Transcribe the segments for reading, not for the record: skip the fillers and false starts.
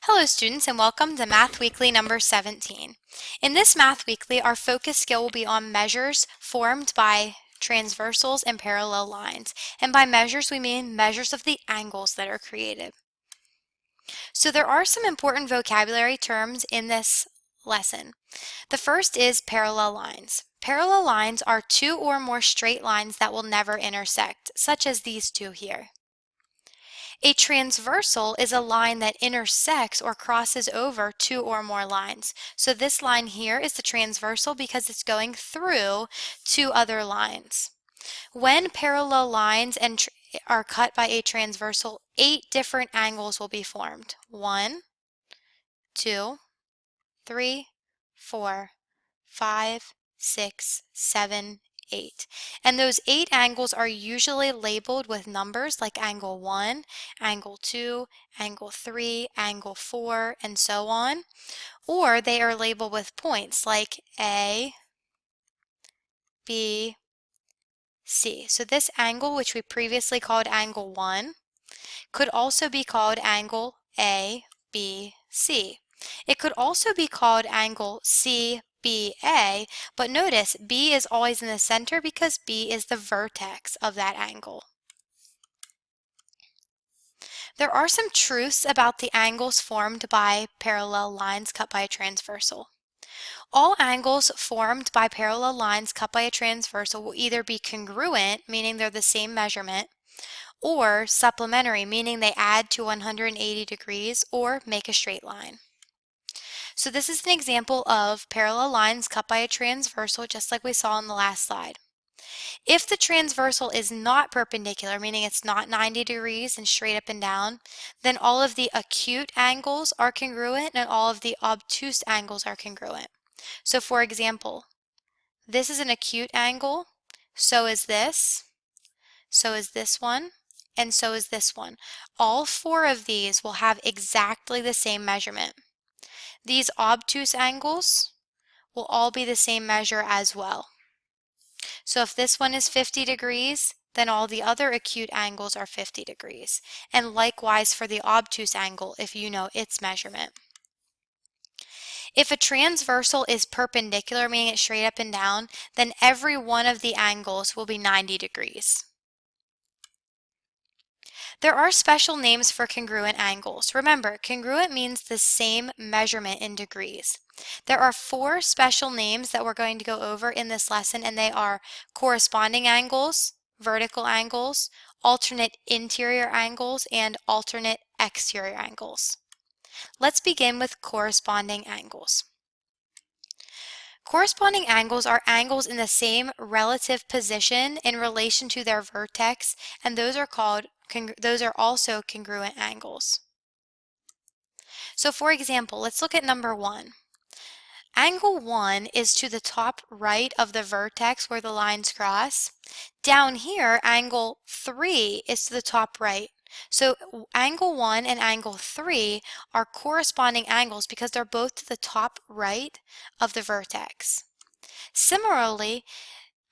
Hello students and welcome to Math Weekly number 17. In this Math Weekly, our focus skill will be on measures formed by transversals and parallel lines. And by measures, we mean measures of the angles that are created. So there are some important vocabulary terms in this lesson. The first is parallel lines. Parallel lines are two or more straight lines that will never intersect, such as these two here. A transversal is a line that intersects or crosses over two or more lines. So this line here is the transversal because it's going through two other lines. When parallel lines are cut by a transversal, 8 different angles will be formed. 1, 2, 3, 4, 5, 6, 7, 8. And those 8 angles are usually labeled with numbers like angle 1, angle 2, angle 3, angle 4, and so on. Or they are labeled with points like A, B, C. So this angle, which we previously called angle 1, could also be called angle A, B, C. It could also be called angle CBA, but notice B is always in the center because B is the vertex of that angle. There are some truths about the angles formed by parallel lines cut by a transversal. All angles formed by parallel lines cut by a transversal will either be congruent, meaning they're the same measurement, or supplementary, meaning they add to 180 degrees or make a straight line. So this is an example of parallel lines cut by a transversal, just like we saw in the last slide. If the transversal is not perpendicular, meaning it's not 90 degrees and straight up and down, then all of the acute angles are congruent and all of the obtuse angles are congruent. So for example, this is an acute angle, so is this one, and so is this one. All 4 of these will have exactly the same measurement. These obtuse angles will all be the same measure as well. So if this one is 50 degrees, then all the other acute angles are 50 degrees. And likewise for the obtuse angle if you know its measurement. If a transversal is perpendicular, meaning it's straight up and down, then every one of the angles will be 90 degrees. There are special names for congruent angles. Remember, congruent means the same measurement in degrees. There are 4 special names that we're going to go over in this lesson, and they are corresponding angles, vertical angles, alternate interior angles, and alternate exterior angles. Let's begin with corresponding angles. Corresponding angles are angles in the same relative position in relation to their vertex, and those are also congruent angles. So for example, let's look at number 1. Angle 1 is to the top right of the vertex where the lines cross. Down here, angle 3 is to the top right. So angle 1 and angle 3 are corresponding angles because they're both to the top right of the vertex. Similarly,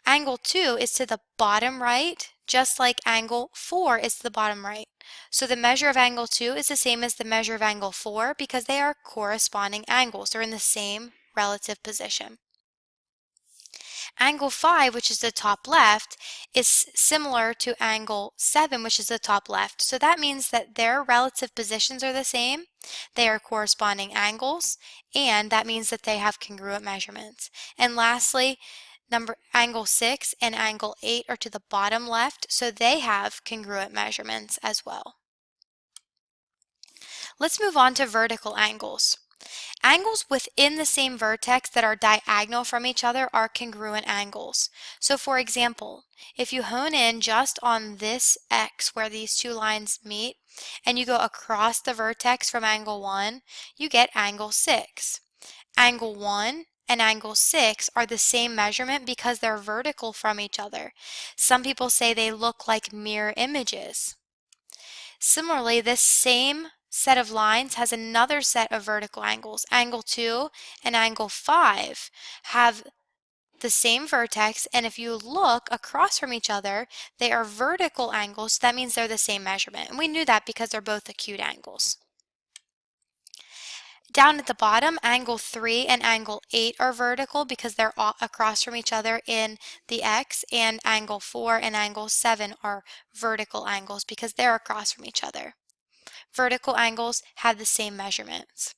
angle 2 is to the bottom right, just like angle 4 is to the bottom right. So the measure of angle 2 is the same as the measure of angle 4 because they are corresponding angles. They're in the same relative position. Angle 5, which is the top left, is similar to angle 7, which is the top left. So that means that their relative positions are the same, they are corresponding angles, and that means that they have congruent measurements. And lastly, angle 6 and angle 8 are to the bottom left, so they have congruent measurements as well. Let's move on to vertical angles. Angles within the same vertex that are diagonal from each other are congruent angles. So for example, if you hone in just on this X where these two lines meet, and you go across the vertex from angle 1, you get angle 6. Angle 1 and angle 6 are the same measurement because they're vertical from each other. Some people say they look like mirror images. Similarly, this same set of lines has another set of vertical angles. Angle 2 and angle 5 have the same vertex, and if you look across from each other, they are vertical angles, so that means they're the same measurement. And we knew that because they're both acute angles. Down at the bottom, angle 3 and angle 8 are vertical because they're across from each other in the X, and angle 4 and angle 7 are vertical angles because they're across from each other. Vertical angles have the same measurements.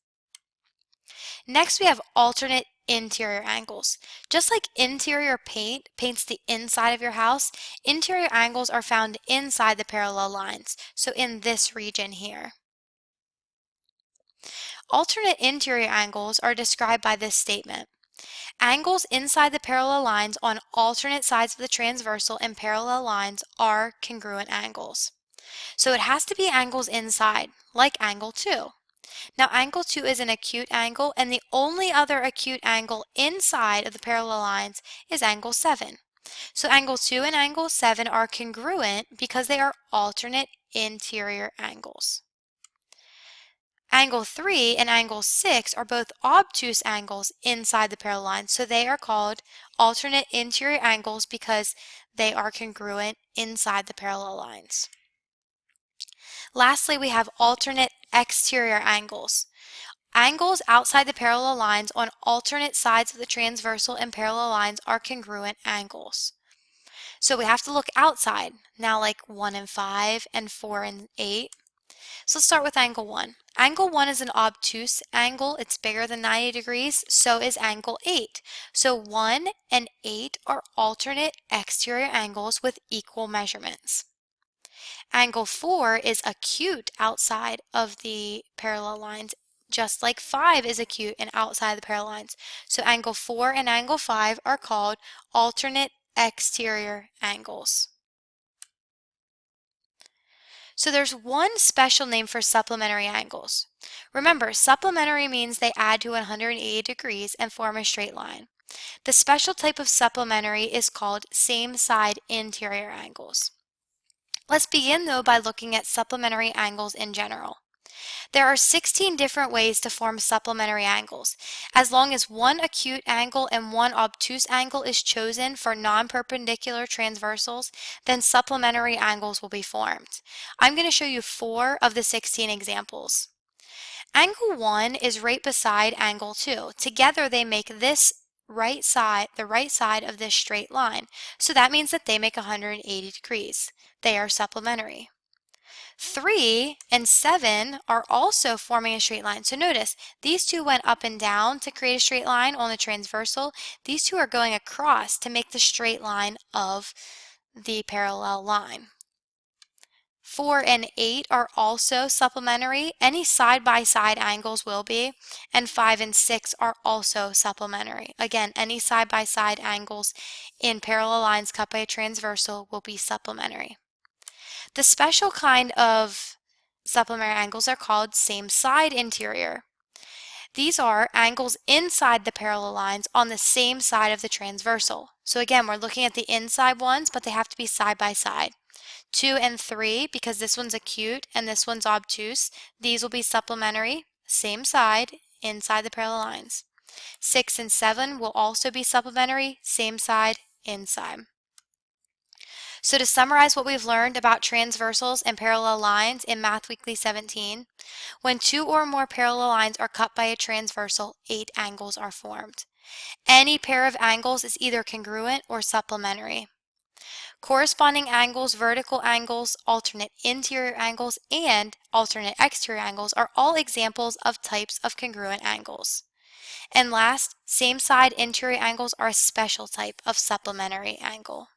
Next, we have alternate interior angles. Just like interior paint paints the inside of your house, interior angles are found inside the parallel lines, so in this region here. Alternate interior angles are described by this statement. Angles inside the parallel lines on alternate sides of the transversal and parallel lines are congruent angles. So it has to be angles inside, like angle 2. Now angle 2 is an acute angle, and the only other acute angle inside of the parallel lines is angle 7. So angle 2 and angle 7 are congruent because they are alternate interior angles. Angle 3 and angle 6 are both obtuse angles inside the parallel lines, so they are called alternate interior angles because they are congruent inside the parallel lines. Lastly, we have alternate exterior angles. Angles outside the parallel lines on alternate sides of the transversal and parallel lines are congruent angles. So we have to look outside, now like 1 and 5 and 4 and 8. So let's start with angle 1. Angle 1 is an obtuse angle. It's bigger than 90 degrees. So is angle 8. So 1 and 8 are alternate exterior angles with equal measurements. Angle 4 is acute outside of the parallel lines, just like 5 is acute and outside the parallel lines. So angle 4 and angle 5 are called alternate exterior angles. So there's one special name for supplementary angles. Remember, supplementary means they add to 180 degrees and form a straight line. The special type of supplementary is called same side interior angles. Let's begin though by looking at supplementary angles in general. There are 16 different ways to form supplementary angles. As long as one acute angle and one obtuse angle is chosen for non-perpendicular transversals, then supplementary angles will be formed. I'm going to show you 4 of the 16 examples. Angle 1 is right beside angle 2. Together they make this right side, the right side of this straight line. So that means that they make 180 degrees. They are supplementary. 3 and 7 are also forming a straight line. So notice, these two went up and down to create a straight line on the transversal. These two are going across to make the straight line of the parallel line. 4 and 8 are also supplementary. Any side-by-side angles will be. And 5 and 6 are also supplementary. Again, any side-by-side angles in parallel lines cut by a transversal will be supplementary. The special kind of supplementary angles are called same side interior. These are angles inside the parallel lines on the same side of the transversal. So again, we're looking at the inside ones, but they have to be side by side. 2 and 3, because this one's acute and this one's obtuse, these will be supplementary, same side, inside the parallel lines. 6 and 7 will also be supplementary, same side, inside. So to summarize what we've learned about transversals and parallel lines in Math Weekly 17, when 2 or more parallel lines are cut by a transversal, 8 angles are formed. Any pair of angles is either congruent or supplementary. Corresponding angles, vertical angles, alternate interior angles, and alternate exterior angles are all examples of types of congruent angles. And last, same side interior angles are a special type of supplementary angle.